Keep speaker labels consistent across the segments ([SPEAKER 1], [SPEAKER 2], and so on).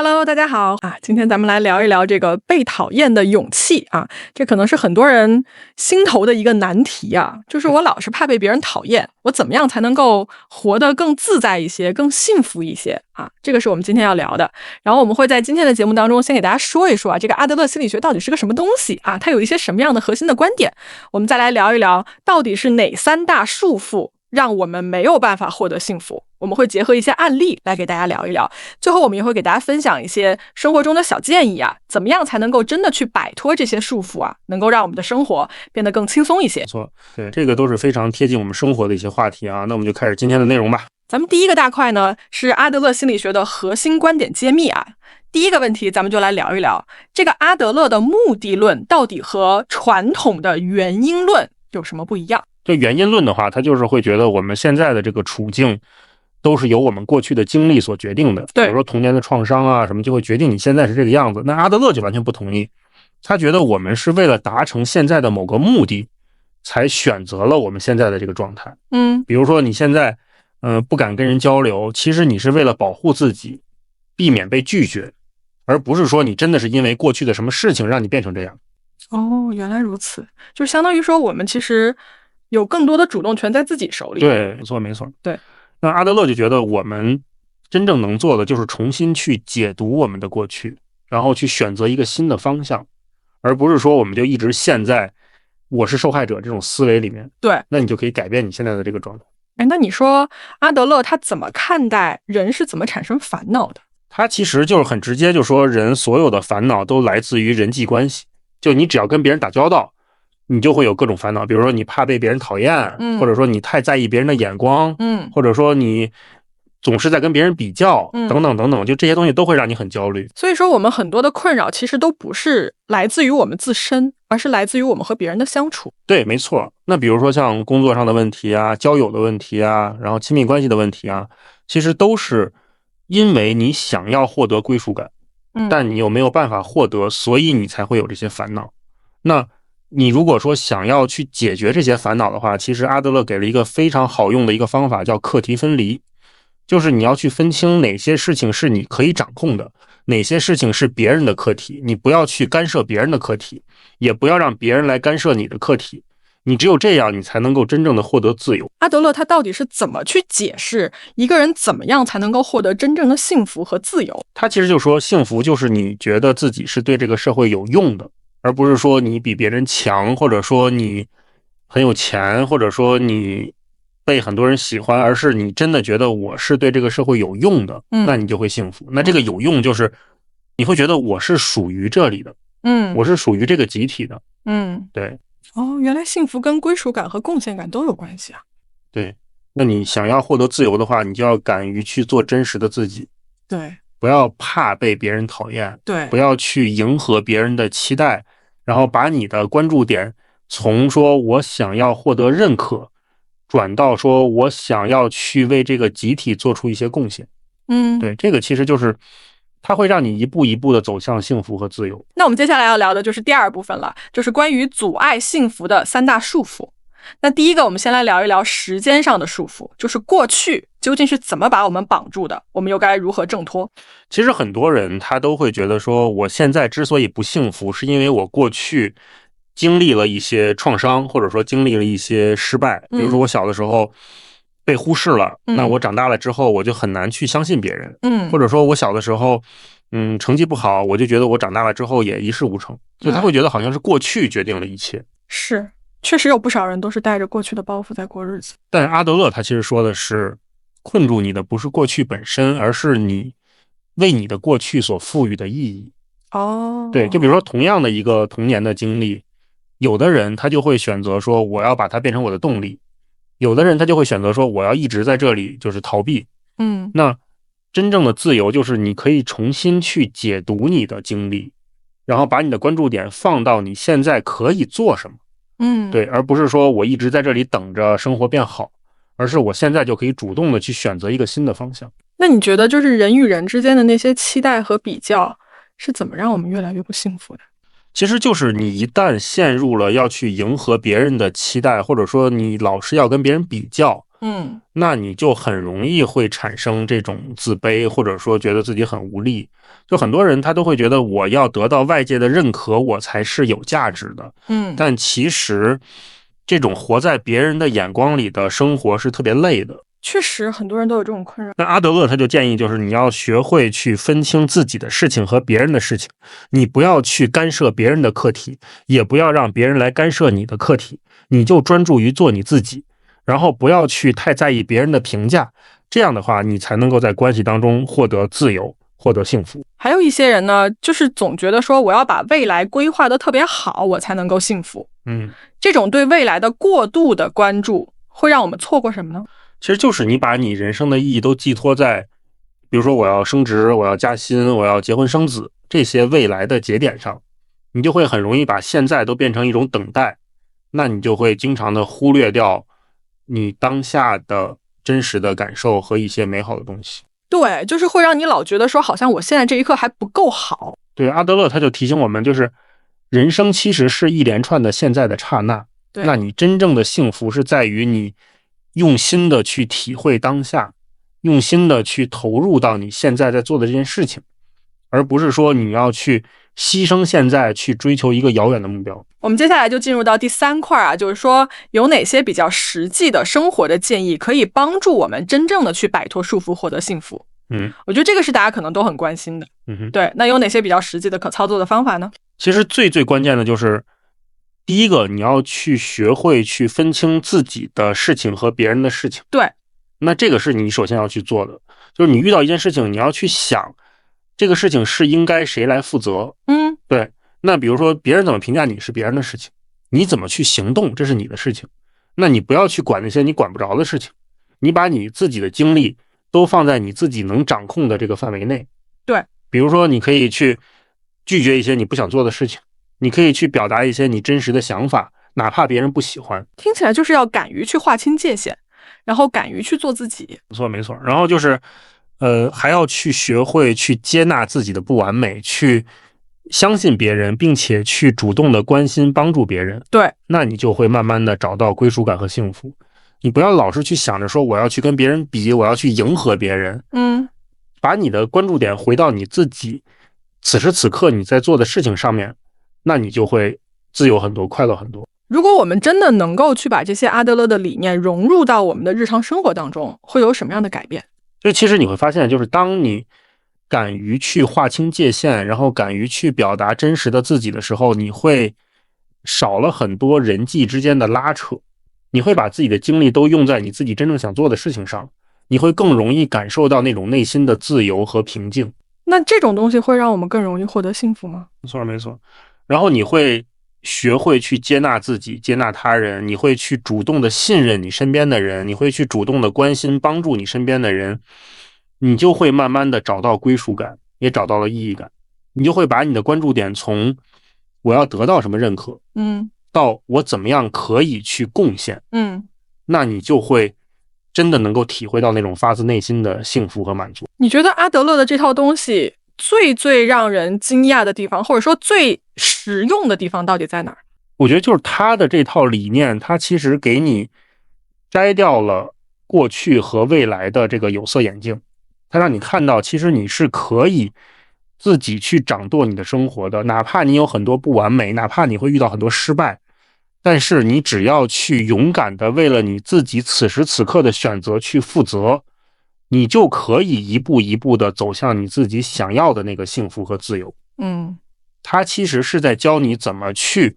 [SPEAKER 1] Hello， 大家好啊！今天咱们来聊一聊这个被讨厌的勇气啊，这可能是很多人心头的一个难题啊，就是我老是怕被别人讨厌，我怎么样才能够活得更自在一些、更幸福一些啊？这个是我们今天要聊的。然后我们会在今天的节目当中先给大家说一说啊，这个阿德勒心理学到底是个什么东西啊？它有一些什么样的核心的观点？我们再来聊一聊，到底是哪三大束缚让我们没有办法获得幸福？我们会结合一些案例来给大家聊一聊，最后我们也会给大家分享一些生活中的小建议啊，怎么样才能够真的去摆脱这些束缚啊，能够让我们的生活变得更轻松一些。
[SPEAKER 2] 没错，对，这个都是非常贴近我们生活的一些话题啊。那我们就开始今天的内容吧。
[SPEAKER 1] 咱们第一个大块呢是阿德勒心理学的核心观点揭秘啊。第一个问题咱们就来聊一聊，这个阿德勒的目的论到底和传统的原因论有什么不一样？
[SPEAKER 2] 这原因论的话，它就是会觉得我们现在的这个处境都是由我们过去的经历所决定的，比如说童年的创伤啊什么，就会决定你现在是这个样子。那阿德勒就完全不同意，他觉得我们是为了达成现在的某个目的才选择了我们现在的这个状态。比如说你现在不敢跟人交流，其实你是为了保护自己，避免被拒绝，而不是说你真的是因为过去的什么事情让你变成这样。
[SPEAKER 1] 哦，原来如此，就相当于说我们其实有更多的主动权在自己手里。
[SPEAKER 2] 对，没错没错。
[SPEAKER 1] 对，
[SPEAKER 2] 那阿德勒就觉得我们真正能做的就是重新去解读我们的过去，然后去选择一个新的方向，而不是说我们就一直陷在我是受害者这种思维里面。
[SPEAKER 1] 对，
[SPEAKER 2] 那你就可以改变你现在的这个状态。
[SPEAKER 1] 那你说阿德勒他怎么看待人是怎么产生烦恼的？
[SPEAKER 2] 他其实就是很直接，就说人所有的烦恼都来自于人际关系，就你只要跟别人打交道，你就会有各种烦恼，比如说你怕被别人讨厌，或者说你太在意别人的眼光，或者说你总是在跟别人比较，等等等等，就这些东西都会让你很焦虑。
[SPEAKER 1] 所以说我们很多的困扰其实都不是来自于我们自身，而是来自于我们和别人的相处。
[SPEAKER 2] 对，没错。那比如说像工作上的问题啊，交友的问题啊，然后亲密关系的问题啊，其实都是因为你想要获得归属感，但你又没有办法获得，所以你才会有这些烦恼。那你如果说想要去解决这些烦恼的话，其实阿德勒给了一个非常好用的一个方法，叫课题分离。就是你要去分清哪些事情是你可以掌控的，哪些事情是别人的课题，你不要去干涉别人的课题，也不要让别人来干涉你的课题。你只有这样，你才能够真正的获得自由。
[SPEAKER 1] 阿德勒他到底是怎么去解释一个人怎么样才能够获得真正的幸福和自由？
[SPEAKER 2] 他其实就说，幸福就是你觉得自己是对这个社会有用的，而不是说你比别人强，或者说你很有钱，或者说你被很多人喜欢，而是你真的觉得我是对这个社会有用的，那你就会幸福。那这个有用就是你会觉得我是属于这里的，我是属于这个集体的，对。
[SPEAKER 1] 原来幸福跟归属感和贡献感都有关系啊。
[SPEAKER 2] 对，那你想要获得自由的话，你就要敢于去做真实的自己。
[SPEAKER 1] 对，
[SPEAKER 2] 不要怕被别人讨厌，
[SPEAKER 1] 对，
[SPEAKER 2] 不要去迎合别人的期待，然后把你的关注点从说我想要获得认可转到说我想要去为这个集体做出一些贡献。对，这个其实就是它会让你一步一步的走向幸福和自由。
[SPEAKER 1] 那我们接下来要聊的就是第二部分了，就是关于阻碍幸福的三大束缚。那第一个，我们先来聊一聊时间上的束缚，就是过去究竟是怎么把我们绑住的，我们又该如何挣脱？
[SPEAKER 2] 其实很多人他都会觉得说，我现在之所以不幸福，是因为我过去经历了一些创伤，或者说经历了一些失败。比如说我小的时候被忽视了，那我长大了之后我就很难去相信别人。或者说我小的时候成绩不好，我就觉得我长大了之后也一事无成。所以他会觉得好像是过去决定了一切。
[SPEAKER 1] 是，确实有不少人都是带着过去的包袱在过日子。
[SPEAKER 2] 但阿德勒他其实说的是，困住你的不是过去本身，而是你为你的过去所赋予的意义。对，就比如说同样的一个童年的经历，有的人他就会选择说我要把它变成我的动力，有的人他就会选择说我要一直在这里就是逃避。那真正的自由就是你可以重新去解读你的经历，然后把你的关注点放到你现在可以做什么。对，而不是说我一直在这里等着生活变好，而是我现在就可以主动的去选择一个新的方向。
[SPEAKER 1] 那你觉得就是人与人之间的那些期待和比较是怎么让我们越来越不幸福的？
[SPEAKER 2] 其实就是你一旦陷入了要去迎合别人的期待，或者说你老是要跟别人比较，那你就很容易会产生这种自卑，或者说觉得自己很无力。就很多人他都会觉得我要得到外界的认可，我才是有价值的。但其实这种活在别人的眼光里的生活是特别累的。
[SPEAKER 1] 确实很多人都有这种困扰。
[SPEAKER 2] 那阿德勒他就建议，就是你要学会去分清自己的事情和别人的事情，你不要去干涉别人的课题，也不要让别人来干涉你的课题，你就专注于做你自己，然后不要去太在意别人的评价，这样的话你才能够在关系当中获得自由，获得幸福。
[SPEAKER 1] 还有一些人呢，就是总觉得说我要把未来规划得特别好，我才能够幸福。这种对未来的过度的关注会让我们错过什么呢？
[SPEAKER 2] 其实就是你把你人生的意义都寄托在，比如说我要升职，我要加薪，我要结婚生子，这些未来的节点上，你就会很容易把现在都变成一种等待，那你就会经常的忽略掉你当下的真实的感受和一些美好的东西。
[SPEAKER 1] 对，就是会让你老觉得说好像我现在这一刻还不够好。
[SPEAKER 2] 对，阿德勒他就提醒我们，就是人生其实是一连串的现在的刹那，那你真正的幸福是在于你用心的去体会当下，用心的去投入到你现在在做的这件事情，而不是说你要去牺牲现在去追求一个遥远的目标。
[SPEAKER 1] 我们接下来就进入到第3块啊，就是说有哪些比较实际的生活的建议可以帮助我们真正的去摆脱束缚，获得幸福。我觉得这个是大家可能都很关心的。对，那有哪些比较实际的可操作的方法呢？
[SPEAKER 2] 其实最关键的就是第一个，你要去学会去分清自己的事情和别人的事情。
[SPEAKER 1] 对，
[SPEAKER 2] 那这个是你首先要去做的，就是你遇到一件事情，你要去想这个事情是应该谁来负责。对。那比如说别人怎么评价你是别人的事情，你怎么去行动这是你的事情，那你不要去管那些你管不着的事情，你把你自己的精力都放在你自己能掌控的这个范围内。
[SPEAKER 1] 对，
[SPEAKER 2] 比如说你可以去拒绝一些你不想做的事情，你可以去表达一些你真实的想法，哪怕别人不喜欢。
[SPEAKER 1] 听起来就是要敢于去划清界限，然后敢于去做自己。
[SPEAKER 2] 没错。然后就是还要去学会去接纳自己的不完美，去相信别人，并且去主动的关心帮助别人。
[SPEAKER 1] 对，
[SPEAKER 2] 那你就会慢慢的找到归属感和幸福。你不要老是去想着说我要去跟别人比，我要去迎合别人。把你的关注点回到你自己此时此刻你在做的事情上面，那你就会自由很多，快乐很多。
[SPEAKER 1] 如果我们真的能够去把这些阿德勒的理念融入到我们的日常生活当中，会有什么样的改变？
[SPEAKER 2] 就其实你会发现，就是当你敢于去划清界限，然后敢于去表达真实的自己的时候，你会少了很多人际之间的拉扯，你会把自己的精力都用在你自己真正想做的事情上，你会更容易感受到那种内心的自由和平静。
[SPEAKER 1] 那这种东西会让我们更容易获得幸福吗？
[SPEAKER 2] 没错。然后你会学会去接纳自己，接纳他人，你会去主动的信任你身边的人，你会去主动的关心帮助你身边的人，你就会慢慢的找到归属感，也找到了意义感。你就会把你的关注点从我要得到什么认可，到我怎么样可以去贡献，那你就会真的能够体会到那种发自内心的幸福和满足。
[SPEAKER 1] 你觉得阿德勒的这套东西最让人惊讶的地方，或者说最实用的地方到底在哪儿？
[SPEAKER 2] 我觉得就是他的这套理念，他其实给你摘掉了过去和未来的这个有色眼镜，他让你看到其实你是可以自己去掌舵你的生活的，哪怕你有很多不完美，哪怕你会遇到很多失败，但是你只要去勇敢的为了你自己此时此刻的选择去负责，你就可以一步一步的走向你自己想要的那个幸福和自由。他其实是在教你怎么去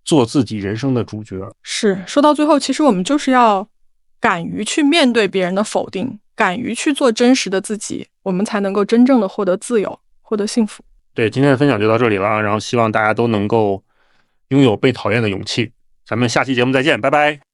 [SPEAKER 2] 做自己人生的主角。
[SPEAKER 1] 是，说到最后，其实我们就是要敢于去面对别人的否定，敢于去做真实的自己，我们才能够真正的获得自由，获得幸福。
[SPEAKER 2] 对，今天的分享就到这里了，然后希望大家都能够拥有被讨厌的勇气。咱们下期节目再见，拜拜。